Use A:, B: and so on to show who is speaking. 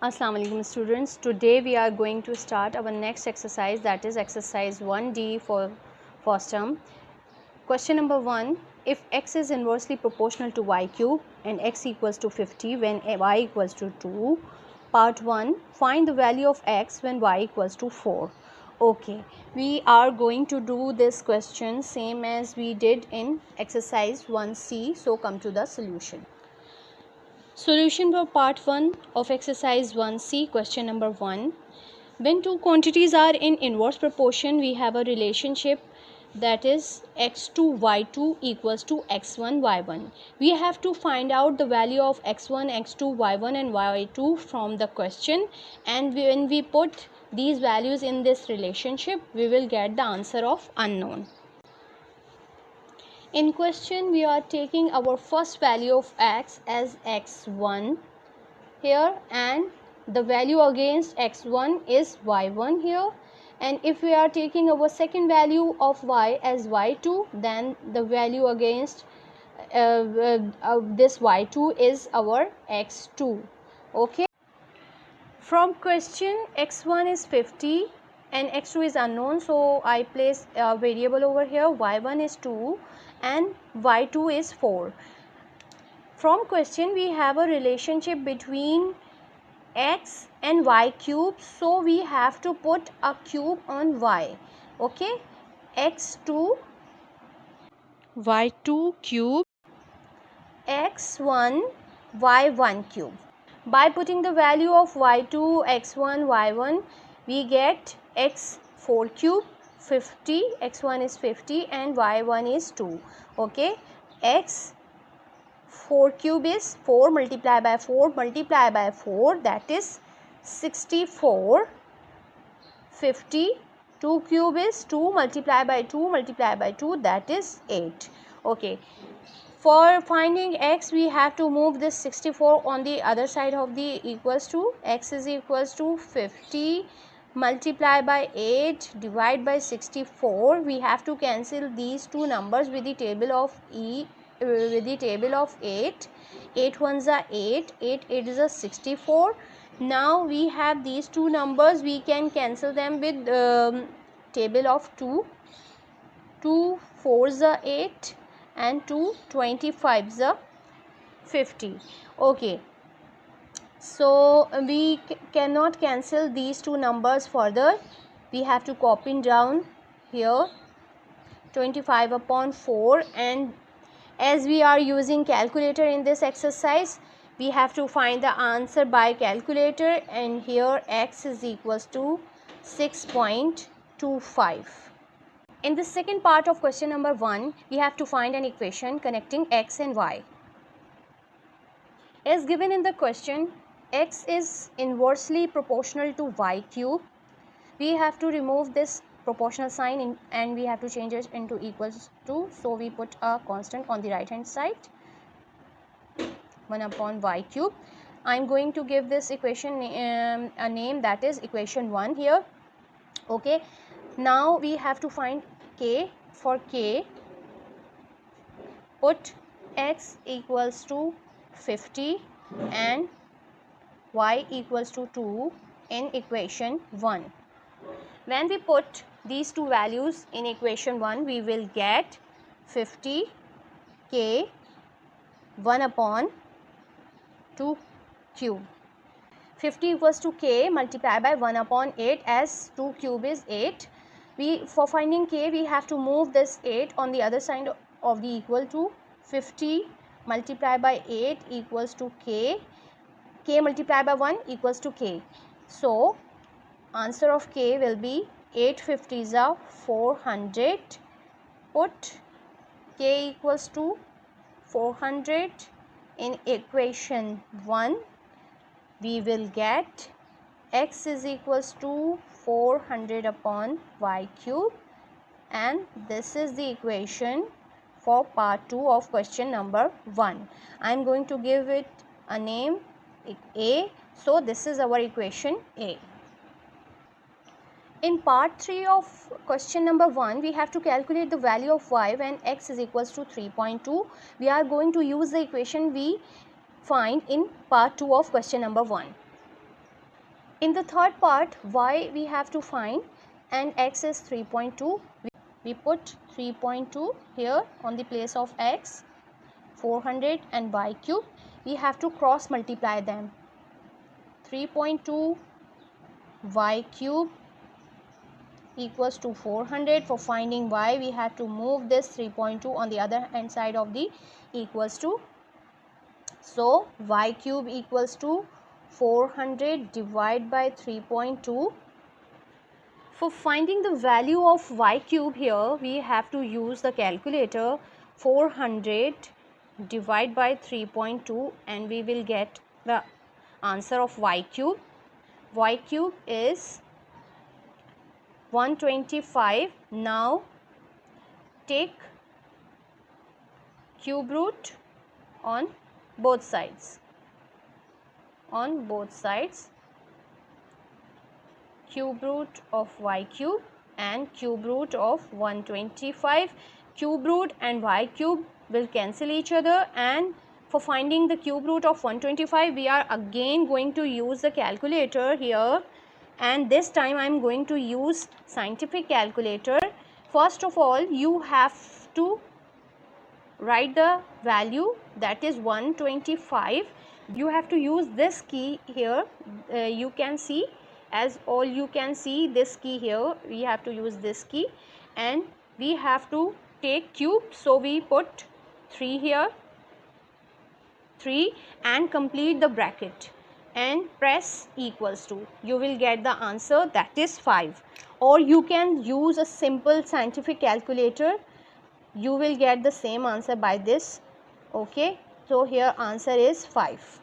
A: Assalamu alaikum students. Today we are going to start our next exercise, that is exercise 1D for first term. Question number 1. If x is inversely proportional to y cube and x equals to 50 when y equals to 2. Part 1. Find the value of x when y equals to 4. Okay, we are going to do this question same as we did in exercise 1C. So come to the solution. Solution for part 1 of exercise 1C, question number 1. When two quantities are in inverse proportion, we have a relationship, that is x2 y2 equals to x1 y1. We have to find out the value of x1, x2, y1 and y2 from the question, and when we put these values in this relationship, we will get the answer of unknown. In question, we are taking our first value of x as x1 here, and the value against x1 is y1 here, and if we are taking our second value of y as y2, then the value against this y2 is our x2. Okay, from question x1 is 50 and x2 is unknown, so I place a variable over here. Y1 is 2 and y2 is 4. From question we have a relationship between x and y cube, so we have to put a cube on y. Okay, x2
B: y2 cube
A: x1 y1 cube. By putting the value of y2 x1 y1, we get x4 cube 50, x1 is 50 and y1 is 2. Okay, x4 cube is 4 multiplied by 4 multiplied by 4, that is 64. 50, 2 cube is 2 multiplied by 2 multiplied by 2, that is 8. Okay, for finding x we have to move this 64 on the other side of the equals to. X is equals to 50 multiplied by 8 divide by 64. We have to cancel these two numbers with the table of 8. 8 ones are 8, 8 is a 64. Now we have these two numbers, we can cancel them with table of 2. 2 4s are 8 and 2 25s are 50. Okay, so we cannot cancel these two numbers further. We have to copy down here 25 upon 4, and as we are using calculator in this exercise, we have to find the answer by calculator, and here x is equals to 6.25. In the second part of question number 1, we have to find an equation connecting x and y. As given in the question, x is inversely proportional to y cube. We have to remove this proportional sign and we have to change it into equals to, so we put a constant on the right hand side, 1 upon y cube. I am going to give this equation a name, that is equation 1 here. Okay, now we have to find k. For k, put x equals to 50 and y equals to 2 in equation 1. When we put these two values in equation 1, we will get 50 k 1 upon 2 cube. 50 equals to k multiplied by 1 upon 8, as 2 cube is 8. For finding k, we have to move this 8 on the other side of the equal to. 50 multiplied by 8 equals to k. K multiplied by 1 equals to k. So answer of k will be 8 50s are 400. Put k equals to 400 in equation 1. We will get x is equals to 400 upon y cube, and this is the equation for part 2 of question number 1. I am going to give it a name, A. So this is our equation A. In part 3 of question number 1, we have to calculate the value of y when x is equals to 3.2. We are going to use the equation we find in part 2 of question number 1. In the third part, y we have to find and x is 3.2. We put 3.2 here on the place of x, 400 and y cube. We have to cross multiply them. 3.2 y cube equals to 400. For finding y, we have to move this 3.2 on the other hand side of the equals to. So y cube equals to 400 divided by 3.2. For finding the value of y cube here, we have to use the calculator. 400 divided by 3.2 and we will get the answer of y cube. Y cube is 125. Now take cube root on both sides. On both sides, cube root of y cube and cube root of 125. Cube root and y cube will cancel each other, and for finding the cube root of 125, we are again going to use the calculator here, and this time I am going to use scientific calculator. First of all, you have to write the value, that is 125. You have to use this key here. You can see, as all you can see this key here, we have to use this key and we have to take cube. So we put 3 here, 3, and complete the bracket and press equals to. You will get the answer, that is 5. Or you can use a simple scientific calculator. You will get the same answer by this. Okay, so here answer is 5.